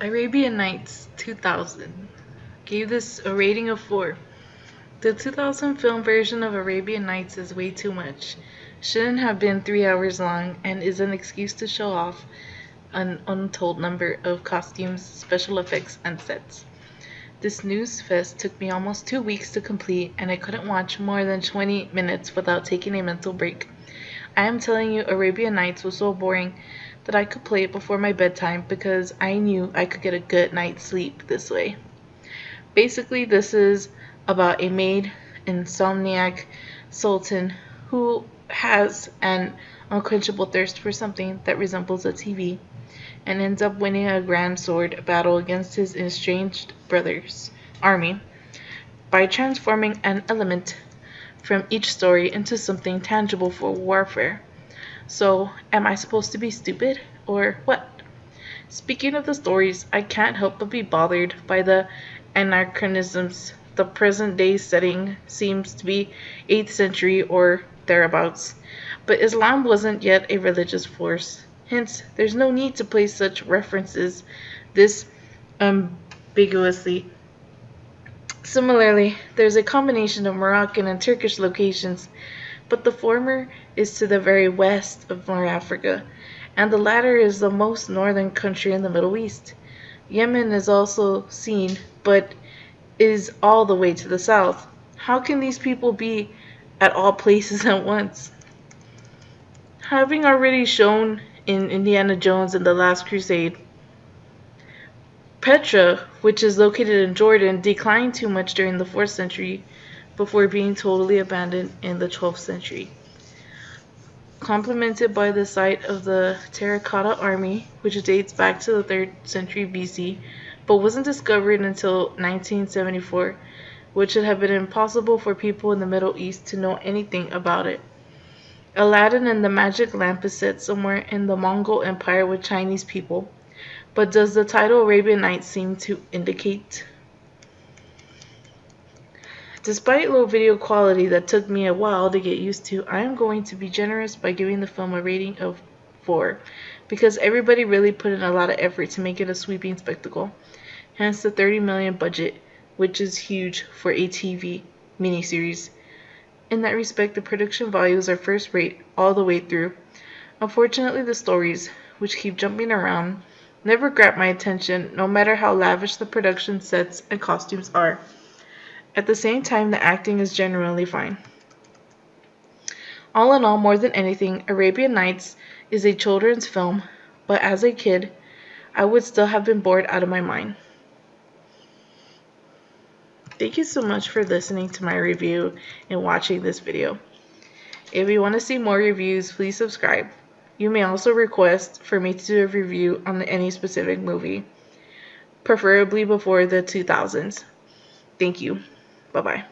Arabian Nights 2000 gave this a rating of 4. The 2000 film version of Arabian Nights is way too much. Shouldn't have been 3 hours long and is an excuse to show off an untold number of costumes, special effects, and sets. This snooze fest took me almost 2 weeks to complete, and I couldn't watch more than 20 minutes without taking a mental break. I am telling you, Arabian Nights was so boring that I could play it before my bedtime because I knew I could get a good night's sleep this way. Basically, this is about a made insomniac sultan who has an unquenchable thirst for something that resembles a TV and ends up winning a grand sword battle against his estranged brother's army by transforming an element from each story into something tangible for warfare. So, am I supposed to be stupid, or what? Speaking of the stories, I can't help but be bothered by the anachronisms. The present day setting seems to be 8th century or thereabouts, but Islam wasn't yet a religious force. Hence, there's no need to place such references this ambiguously. Similarly, there's a combination of Moroccan and Turkish locations, but the former is to the very west of North Africa, and the latter is the most northern country in the Middle East. Yemen is also seen, but is all the way to the south. How can these people be at all places at once? Having already shown in Indiana Jones and the Last Crusade, Petra, which is located in Jordan, declined too much during the 4th century before being totally abandoned in the 12th century. Complemented by the site of the Terracotta Army, which dates back to the 3rd century BC, but wasn't discovered until 1974, which should have been impossible for people in the Middle East to know anything about it. Aladdin and the magic lamp is set somewhere in the Mongol Empire with Chinese people, but does the title Arabian Nights seem to indicate? Despite low video quality that took me a while to get used to, I am going to be generous by giving the film a rating of 4, because everybody really put in a lot of effort to make it a sweeping spectacle, hence the $30 million budget, which is huge for a TV miniseries. In that respect, the production values are first rate all the way through. Unfortunately, the stories, which keep jumping around, never grab my attention, no matter how lavish the production sets and costumes are. At the same time, the acting is generally fine. All in all, more than anything, Arabian Nights is a children's film, but as a kid, I would still have been bored out of my mind. Thank you so much for listening to my review and watching this video. If you want to see more reviews, please subscribe. You may also request for me to do a review on any specific movie, preferably before the 2000s. Thank you. Bye-bye.